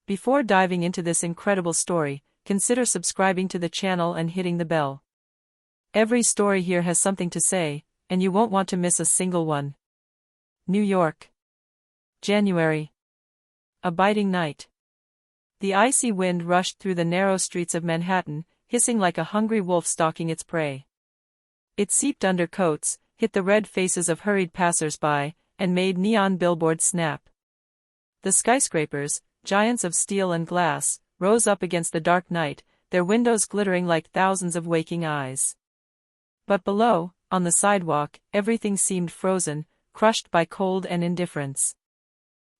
Before diving into this incredible story, consider subscribing to the channel and hitting the bell. Every story here has something to say, and you won't want to miss a single one. New York. January. A biting night. The icy wind rushed through the narrow streets of Manhattan, hissing like a hungry wolf stalking its prey. It seeped under coats, hit the red faces of hurried passers-by, and made neon billboards snap. The skyscrapers, giants of steel and glass, rose up against the dark night, their windows glittering like thousands of waking eyes. But below, on the sidewalk, everything seemed frozen, crushed by cold and indifference.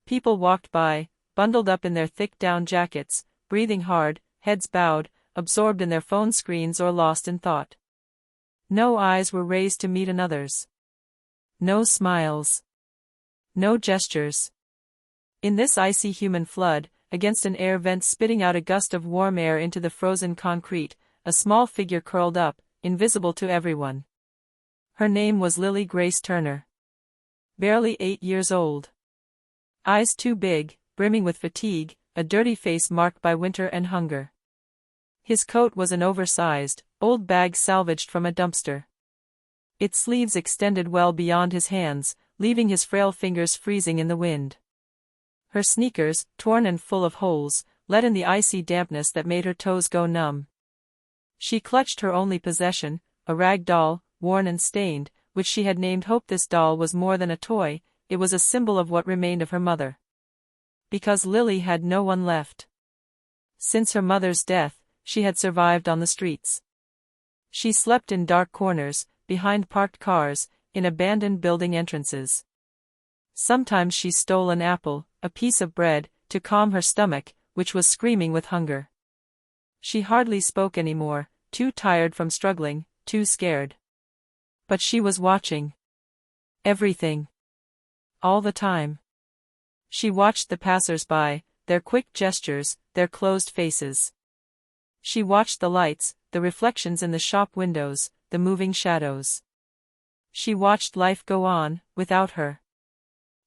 People walked by, bundled up in their thick down jackets, breathing hard, heads bowed, absorbed in their phone screens or lost in thought. No eyes were raised to meet another's. No smiles. No gestures. In this icy human flood, against an air vent spitting out a gust of warm air into the frozen concrete, a small figure curled up, invisible to everyone. Her name was Lily Grace Turner. Barely 8 years old. Eyes too big, brimming with fatigue, a dirty face marked by winter and hunger. His coat was an oversized, old bag salvaged from a dumpster. Its sleeves extended well beyond his hands, leaving his frail fingers freezing in the wind. Her sneakers, torn and full of holes, let in the icy dampness that made her toes go numb. She clutched her only possession, a rag doll, worn and stained, which she had named Hope. This doll was more than a toy, it was a symbol of what remained of her mother. Because Lily had no one left. Since her mother's death, she had survived on the streets. She slept in dark corners, behind parked cars, in abandoned building entrances. Sometimes she stole an apple, a piece of bread, to calm her stomach, which was screaming with hunger. She hardly spoke anymore, too tired from struggling, too scared. But she was watching. Everything. All the time. She watched the passers-by, their quick gestures, their closed faces. She watched the lights, the reflections in the shop windows, the moving shadows. She watched life go on, without her.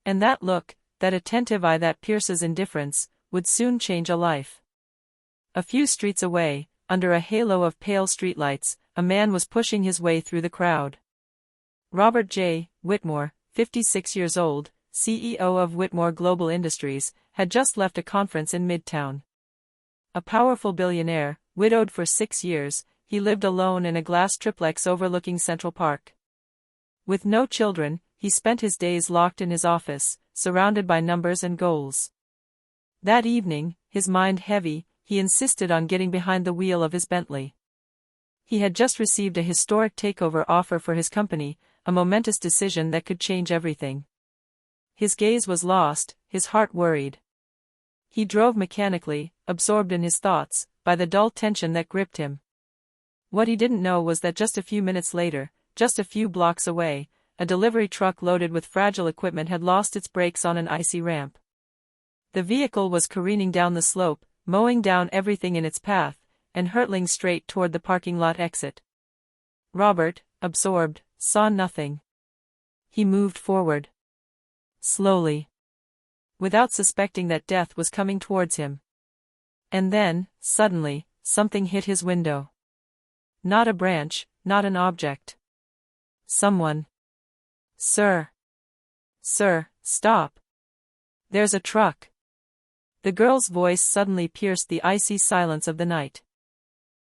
And that look, that attentive eye that pierces indifference, would soon change a life. A few streets away, under a halo of pale streetlights, a man was pushing his way through the crowd. Robert J. Whitmore, 56 years old, CEO of Whitmore Global Industries, had just left a conference in Midtown. A powerful billionaire, widowed for 6 years, he lived alone in a glass triplex overlooking Central Park. With no children, he spent his days locked in his office, surrounded by numbers and goals. That evening, his mind heavy, he insisted on getting behind the wheel of his Bentley. He had just received a historic takeover offer for his company, a momentous decision that could change everything. His gaze was lost, his heart worried. He drove mechanically, absorbed in his thoughts, by the dull tension that gripped him. What he didn't know was that just a few minutes later, just a few blocks away, a delivery truck loaded with fragile equipment had lost its brakes on an icy ramp. The vehicle was careening down the slope, mowing down everything in its path, and hurtling straight toward the parking lot exit. Robert, absorbed, saw nothing. He moved forward. Slowly. Without suspecting that death was coming towards him. And then, suddenly, something hit his window. Not a branch, not an object. Someone. Sir. Sir, stop. There's a truck. The girl's voice suddenly pierced the icy silence of the night.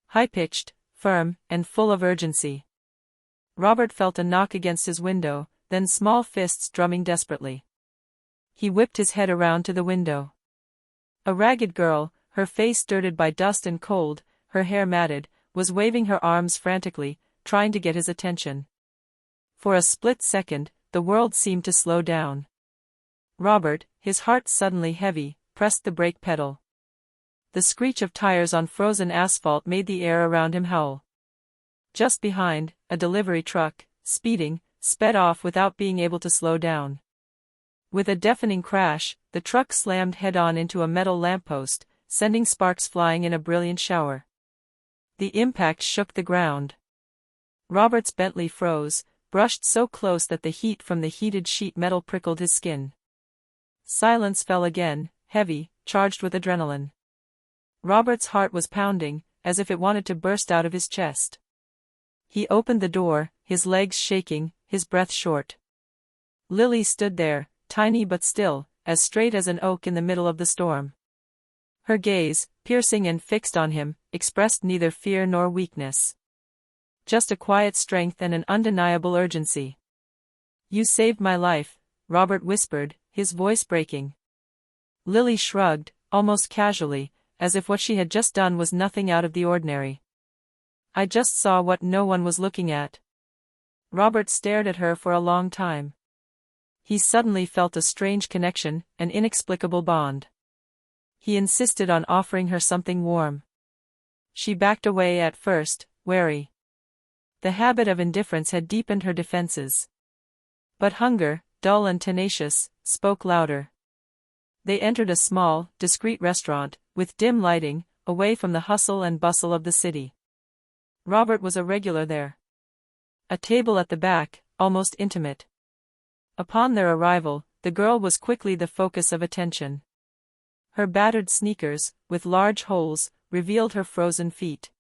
High-pitched, firm, and full of urgency. Robert felt a knock against his window, then small fists drumming desperately. He whipped his head around to the window. A ragged girl, her face dirted by dust and cold, her hair matted, was waving her arms frantically, trying to get his attention. For a split second, the world seemed to slow down. Robert, his heart suddenly heavy, pressed the brake pedal. The screech of tires on frozen asphalt made the air around him howl. Just behind, a delivery truck, speeding, sped off without being able to slow down. With a deafening crash, the truck slammed head-on into a metal lamppost, sending sparks flying in a brilliant shower. The impact shook the ground. Robert's Bentley froze, brushed so close that the heat from the heated sheet metal prickled his skin. Silence fell again, heavy, charged with adrenaline. Robert's heart was pounding, as if it wanted to burst out of his chest. He opened the door, his legs shaking, his breath short. Lily stood there, tiny but still, as straight as an oak in the middle of the storm. Her gaze, piercing and fixed on him, expressed neither fear nor weakness. Just a quiet strength and an undeniable urgency. "You saved my life," Robert whispered, his voice breaking. Lily shrugged, almost casually, as if what she had just done was nothing out of the ordinary. "I just saw what no one was looking at." Robert stared at her for a long time. He suddenly felt a strange connection, an inexplicable bond. He insisted on offering her something warm. She backed away at first, wary. The habit of indifference had deepened her defenses. But hunger, dull and tenacious, spoke louder. They entered a small, discreet restaurant, with dim lighting, away from the hustle and bustle of the city. Robert was a regular there. A table at the back, almost intimate. Upon their arrival, the girl was quickly the focus of attention. Her battered sneakers, with large holes, revealed her frozen feet.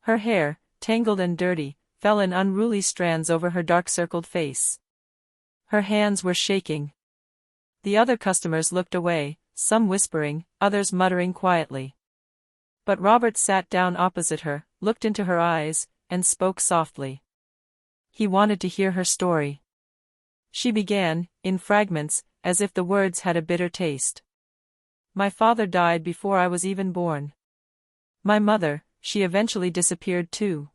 Her hair, tangled and dirty, fell in unruly strands over her dark-circled face. Her hands were shaking. The other customers looked away, some whispering, others muttering quietly. But Robert sat down opposite her, looked into her eyes, and spoke softly. He wanted to hear her story. She began, in fragments, as if the words had a bitter taste. "My father died before I was even born. My mother, she eventually disappeared too.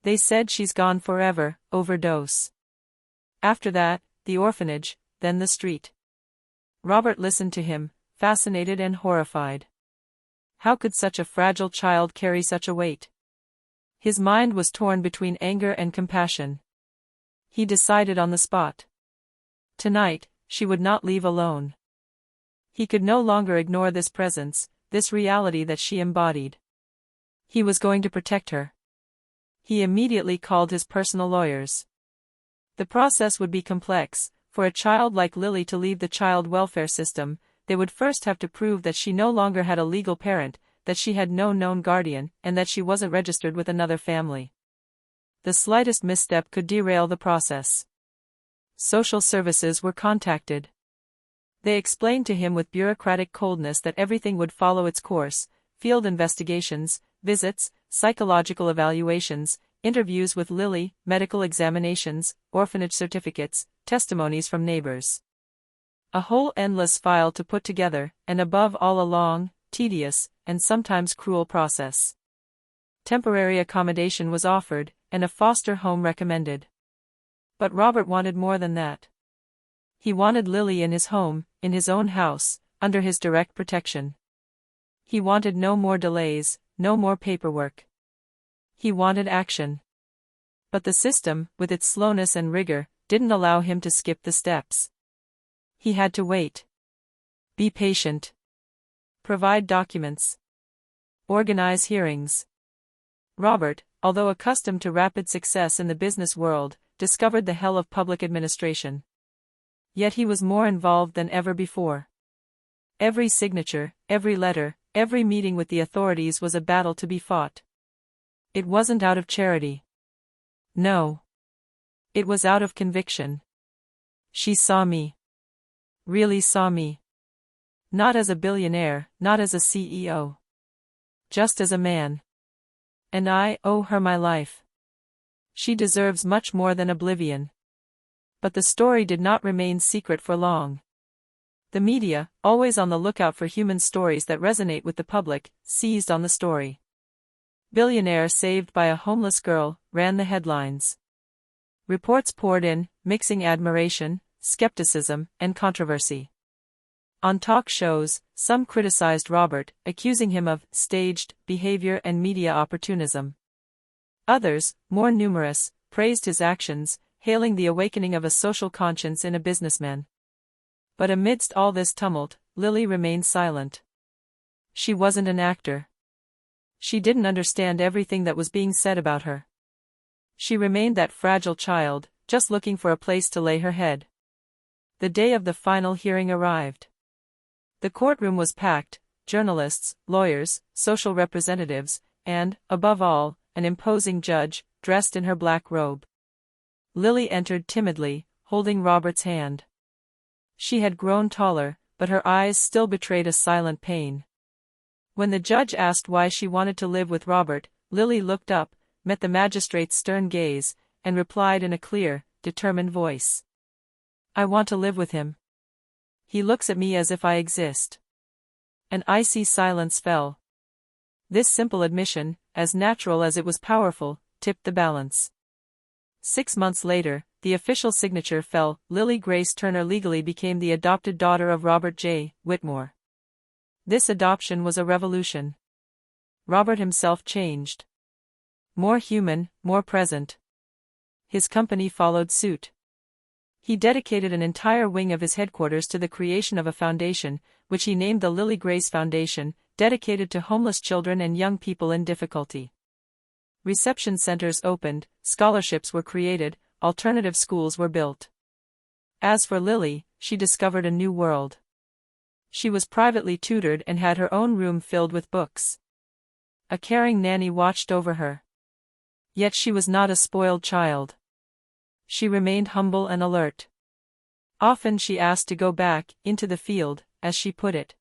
They said she's gone forever, overdose. After that, the orphanage, then the street." Robert listened to him, fascinated and horrified. How could such a fragile child carry such a weight? His mind was torn between anger and compassion. He decided on the spot. Tonight, she would not leave alone. He could no longer ignore this presence, this reality that she embodied. He was going to protect her. He immediately called his personal lawyers. The process would be complex. For a child like Lily to leave the child welfare system, they would first have to prove that she no longer had a legal parent, that she had no known guardian, and that she wasn't registered with another family. The slightest misstep could derail the process. Social services were contacted. They explained to him with bureaucratic coldness that everything would follow its course: field investigations, visits, psychological evaluations, interviews with Lily, medical examinations, orphanage certificates, testimonies from neighbors. A whole endless file to put together, and above all a long, tedious, and sometimes cruel process. Temporary accommodation was offered, and a foster home recommended. But Robert wanted more than that. He wanted Lily in his home, in his own house, under his direct protection. He wanted no more delays, no more paperwork. He wanted action. But the system, with its slowness and rigor, didn't allow him to skip the steps. He had to wait. Be patient. Provide documents. Organize hearings. Robert, although accustomed to rapid success in the business world, discovered the hell of public administration. Yet he was more involved than ever before. Every signature, every letter, every meeting with the authorities was a battle to be fought. It wasn't out of charity. No. It was out of conviction. She saw me. Really saw me. Not as a billionaire, not as a CEO. Just as a man. And I owe her my life. She deserves much more than oblivion. But the story did not remain secret for long. The media, always on the lookout for human stories that resonate with the public, seized on the story. "Billionaire saved by a homeless girl," ran the headlines. Reports poured in, mixing admiration, skepticism, and controversy. On talk shows, some criticized Robert, accusing him of staged behavior and media opportunism. Others, more numerous, praised his actions, hailing the awakening of a social conscience in a businessman. But amidst all this tumult, Lily remained silent. She wasn't an actor. She didn't understand everything that was being said about her. She remained that fragile child, just looking for a place to lay her head. The day of the final hearing arrived. The courtroom was packed: journalists, lawyers, social representatives, and, above all, an imposing judge, dressed in her black robe. Lily entered timidly, holding Robert's hand. She had grown taller, but her eyes still betrayed a silent pain. When the judge asked why she wanted to live with Robert, Lily looked up, met the magistrate's stern gaze, and replied in a clear, determined voice. "I want to live with him. He looks at me as if I exist." An icy silence fell. This simple admission, as natural as it was powerful, tipped the balance. 6 months later, the official signature fell: Lily Grace Turner legally became the adopted daughter of Robert J. Whitmore. This adoption was a revolution. Robert himself changed. More human, more present. His company followed suit. He dedicated an entire wing of his headquarters to the creation of a foundation, which he named the Lily Grace Foundation, dedicated to homeless children and young people in difficulty. Reception centers opened, scholarships were created, alternative schools were built. As for Lily, she discovered a new world. She was privately tutored and had her own room filled with books. A caring nanny watched over her. Yet she was not a spoiled child. She remained humble and alert. Often she asked to go back, into the field, as she put it.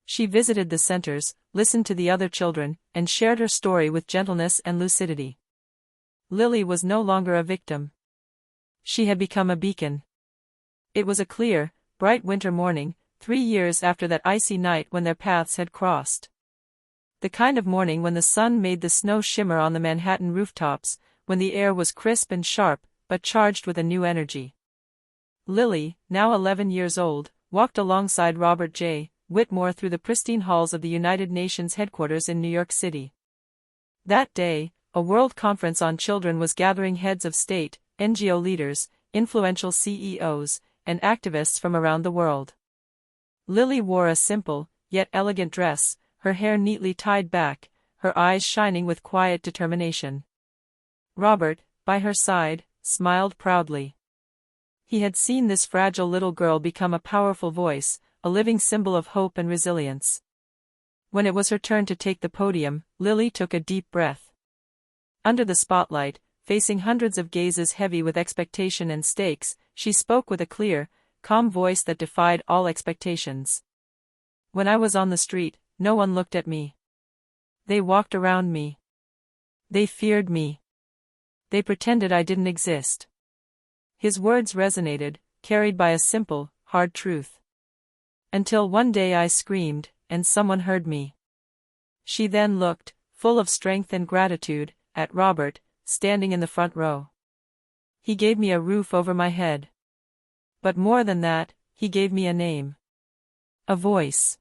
She visited the centers, listened to the other children, and shared her story with gentleness and lucidity. Lily was no longer a victim. She had become a beacon. It was a clear, bright winter morning, 3 years after that icy night when their paths had crossed. The kind of morning when the sun made the snow shimmer on the Manhattan rooftops, when the air was crisp and sharp, but charged with a new energy. Lily, now 11 years old, walked alongside Robert J. Whitmore through the pristine halls of the United Nations headquarters in New York City. That day, a World Conference on Children was gathering heads of state, NGO leaders, influential CEOs, and activists from around the world. Lily wore a simple, yet elegant dress, her hair neatly tied back, her eyes shining with quiet determination. Robert, by her side, smiled proudly. He had seen this fragile little girl become a powerful voice, a living symbol of hope and resilience. When it was her turn to take the podium, Lily took a deep breath. Under the spotlight, facing hundreds of gazes heavy with expectation and stakes, she spoke with a clear, calm voice that defied all expectations. "When I was on the street, no one looked at me. They walked around me. They feared me. They pretended I didn't exist." His words resonated, carried by a simple, hard truth. "Until one day I screamed, and someone heard me." She then looked, full of strength and gratitude, at Robert, standing in the front row. "He gave me a roof over my head. But more than that, he gave me a name. A voice.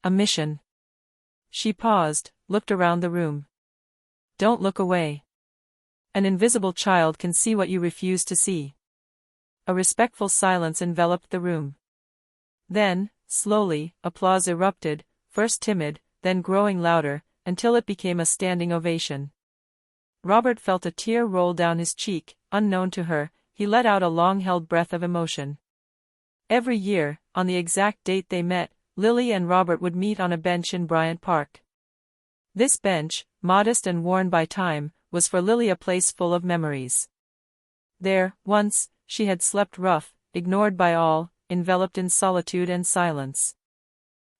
A mission." She paused, looked around the room. "Don't look away. An invisible child can see what you refuse to see." A respectful silence enveloped the room. Then, slowly, applause erupted, first timid, then growing louder, until it became a standing ovation. Robert felt a tear roll down his cheek. Unknown to her, he let out a long-held breath of emotion. Every year, on the exact date they met, Lily and Robert would meet on a bench in Bryant Park. This bench, modest and worn by time, was for Lily a place full of memories. There, once, she had slept rough, ignored by all, enveloped in solitude and silence.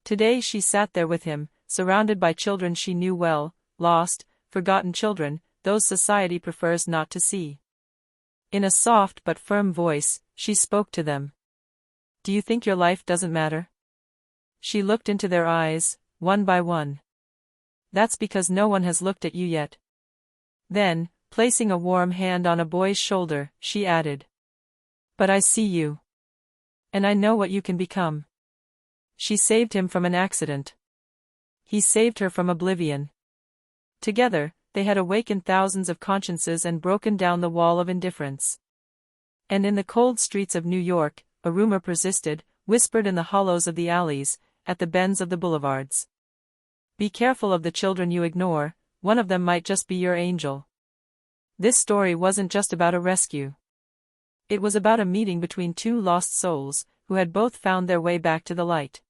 Today she sat there with him, surrounded by children she knew well, lost, forgotten children, those society prefers not to see. In a soft but firm voice, she spoke to them. "Do you think your life doesn't matter?" She looked into their eyes, one by one. "That's because no one has looked at you yet." Then, placing a warm hand on a boy's shoulder, she added, "But I see you. And I know what you can become." She saved him from an accident. He saved her from oblivion. Together, they had awakened thousands of consciences and broken down the wall of indifference. And in the cold streets of New York, a rumor persisted, whispered in the hollows of the alleys, at the bends of the boulevards. "Be careful of the children you ignore, one of them might just be your angel." This story wasn't just about a rescue. It was about a meeting between two lost souls, who had both found their way back to the light.